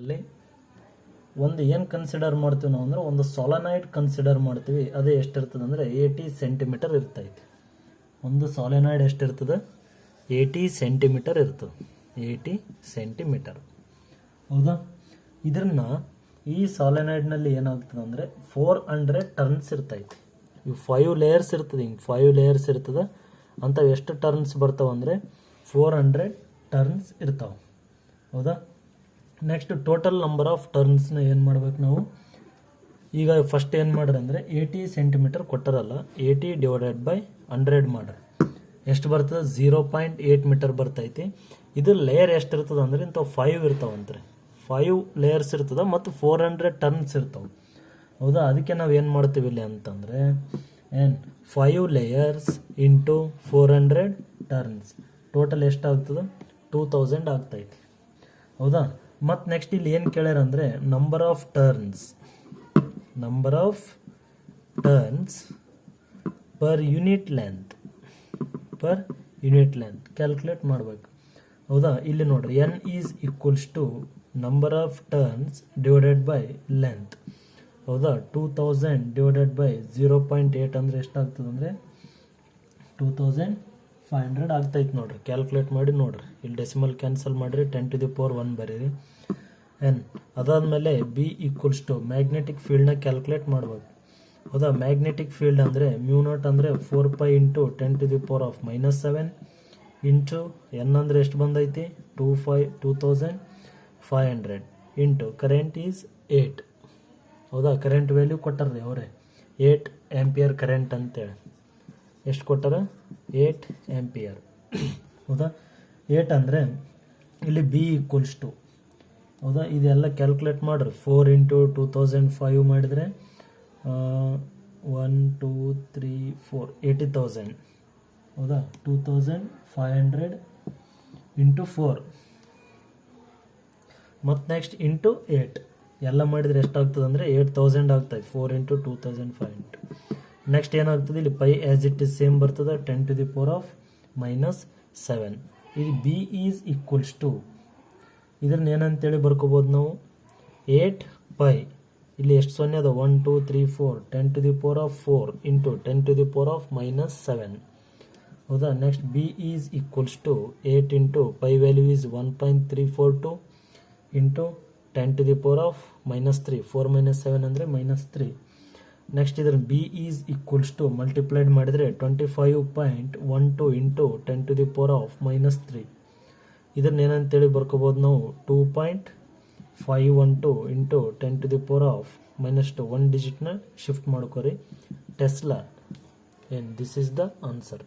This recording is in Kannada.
ಅಲ್ಲಿ ಒಂದು ಏನು ಕನ್ಸಿಡರ್ ಮಾಡ್ತೀವಿ ನಾವು ಅಂದರೆ ಒಂದು ಸೊಲೆನಾಯ್ಡ್ ಕನ್ಸಿಡರ್ ಮಾಡ್ತೀವಿ. ಅದು ಎಷ್ಟಿರ್ತದೆ ಅಂದರೆ 80 ಸೆಂಟಿಮೀಟರ್ ಇರ್ತೈತಿ. ಒಂದು ಸೊಲೆನಾಯ್ಡ್ ಎಷ್ಟಿರ್ತದೆ? 80 ಸೆಂಟಿಮೀಟರ್ ಇರ್ತದೆ. 80 ಸೆಂಟಿಮೀಟರ್, ಹೌದಾ? ಇದನ್ನ ಈ ಸೊಲೆನಾಯ್ಡ್ನಲ್ಲಿ ಏನಾಗ್ತದೆ ಅಂದರೆ 400 ಟರ್ನ್ಸ್ ಇರ್ತೈತಿ. ಇವು 5 ಲೇಯರ್ಸ್ ಇರ್ತದೆ. ಹಿಂಗೆ 5 ಲೇಯರ್ಸ್ ಇರ್ತದೆ ಅಂತ. ಎಷ್ಟು ಟರ್ನ್ಸ್ ಬರ್ತಾವೆ ಅಂದರೆ 400 ಟರ್ನ್ಸ್ ಇರ್ತಾವೆ, ಹೌದಾ? ನೆಕ್ಸ್ಟ್ ಟೋಟಲ್ ನಂಬರ್ ಆಫ್ ಟರ್ನ್ಸ್ನ ಏನು ಮಾಡ್ಬೇಕು ನಾವು? ಈಗ ಫಸ್ಟ್ ಏನು ಮಾಡ್ರಿ ಅಂದರೆ 80 ಸೆಂಟಿಮೀಟರ್ ಕೊಟ್ಟರಲ್ಲ, 80 ಡಿವೈಡೆಡ್ ಬೈ 100 ಮಾಡ್ರಿ. ಎಷ್ಟು ಬರ್ತದೆ? 0.8 ಮೀಟರ್ ಬರ್ತೈತಿ. ಇದು ಲೇಯರ್ ಎಷ್ಟು ಇರ್ತದೆ ಅಂದರೆ ಇಂಥ 5 ಇರ್ತಾವಂತ್ರಿ. 5 ಲೇಯರ್ಸ್ ಇರ್ತದೆ ಮತ್ತು 400 ಟರ್ನ್ಸ್ ಇರ್ತಾವೆ, ಹೌದಾ? ಅದಕ್ಕೆ ನಾವು ಏನು ಮಾಡ್ತೀವಿ ಇಲ್ಲಿ ಅಂತಂದರೆ 5 ಲೇಯರ್ಸ್ ಇಂಟು 400 ಟರ್ನ್ಸ್ ಟೋಟಲ್ ಎಷ್ಟಾಗ್ತದೆ? 2000 ಆಗ್ತೈತಿ, ಹೌದಾ? ಮತ್ತು ನೆಕ್ಸ್ಟ್ ಇಲ್ಲಿ ಏನು ಕೇಳ್ಯಾರ ಅಂದರೆ number of turns per unit length calculate ಮಾಡಬೇಕು, ಹೌದಾ? ಇಲ್ಲಿ ನೋಡ್ರಿ, n is equals to number of turns divided by length, ಹೌದಾ? 2000 ಡಿವೈಡೆಡ್ ಬೈ 0.8 ಅಂದರೆ ಎಷ್ಟಾಗ್ತದೆ ಅಂದರೆ 2500 ಆಗ್ತೈತೆ ನೋಡ್ರಿ. ಕ್ಯಾಲ್ಕುಲೇಟ್ ಮಾಡಿ ನೋಡ್ರಿ. ಇಲ್ಲಿ ಡೆಸಿಮಲ್ ಕ್ಯಾನ್ಸಲ್ ಮಾಡಿರಿ, 10⁻1 ಬರೀರಿ. ಅದಾದಮೇಲೆ ಬಿ ಈಕ್ವಲ್ಸ್ ಟು ಮ್ಯಾಗ್ನೆಟಿಕ್ ಫೀಲ್ಡ್ನ ಕ್ಯಾಲ್ಕುಲೇಟ್ ಮಾಡ್ಬೇಕು, ಹೌದಾ? ಮ್ಯಾಗ್ನೆಟಿಕ್ ಫೀಲ್ಡ್ ಅಂದರೆ μ0 ಅಂದರೆ 4π ಇಂಟು 10⁻⁻7 ಇಂಟು ಎನ್ ಅಂದರೆ ಎಷ್ಟು ಬಂದೈತಿ? 2500 ಇಂಟು ಕರೆಂಟ್ ಈಸ್ 8, ಹೌದಾ? ಕರೆಂಟ್ ವ್ಯಾಲ್ಯೂ ಕೊಟ್ಟಾರ್ರಿ ಅವರೇ, 8 ಆಂಪಿಯರ್ ಕರೆಂಟ್ ಅಂತೇಳಿ. ಎಷ್ಟು ಕೊಟ್ಟಾರ? 8 ಆಂಪಿಯರ್, ಹೌದಾ? 8 ಅಂದರೆ ಇಲ್ಲಿ ಬಿ ಈಕ್ವಲ್ಸ್ ಟು, ಹೌದಾ? ಇದೆಲ್ಲ ಕ್ಯಾಲ್ಕುಲೇಟ್ ಮಾಡಿರಿ. 4 ಇಂಟು 2005 ಮಾಡಿದರೆ 1 2 3 4 80,000, ಹೌದಾ? 2500 ಇಂಟು 4 ಮತ್ತು ನೆಕ್ಸ್ಟ್ ಇಂಟು 8 ಎಲ್ಲ ಮಾಡಿದರೆ ಎಷ್ಟಾಗ್ತದೆ ಅಂದರೆ 8000 ಆಗ್ತದೆ. 4 ಇಂಟು 2500. ನೆಕ್ಸ್ಟ್ ಏನಾಗ್ತದೆ ಇಲ್ಲಿ pi as it is same ಬರ್ತದೆ, 10⁻⁻7. ಇದು ಬಿ ಈಸ್ ಈಕ್ವಲ್ಸ್ ಟು ಇದನ್ನ ಏನಂತೇಳಿ ಬರ್ಕೋಬೋದು ನಾವು? 8 ಪೈ, ಇಲ್ಲಿ ಎಷ್ಟು ಸೊನ್ನೆ ಅದ? 1 2 3 4 10⁻4 ಇಂಟು 10⁻⁻7, ಹೌದಾ? Next B is equals to 8 into pi value is 1.342 into 10⁻⁻3, 4 - 7 ಅಂದರೆ -3. ನೆಕ್ಸ್ಟ್ ಇದರ B is equals to multiplied ಮಾಡಿದರೆ 25.12 ಇಂಟು 10⁻⁻3. ಇದನ್ನ ಏನಂತೇಳಿ ಬರ್ಕೋಬೋದು ನಾವು? 2.512 ಇಂಟು 10⁻⁻2. 1 ಡಿಜಿಟ್ನ ಶಿಫ್ಟ್ ಮಾಡ್ಕೊರಿ. Tesla. This is the answer.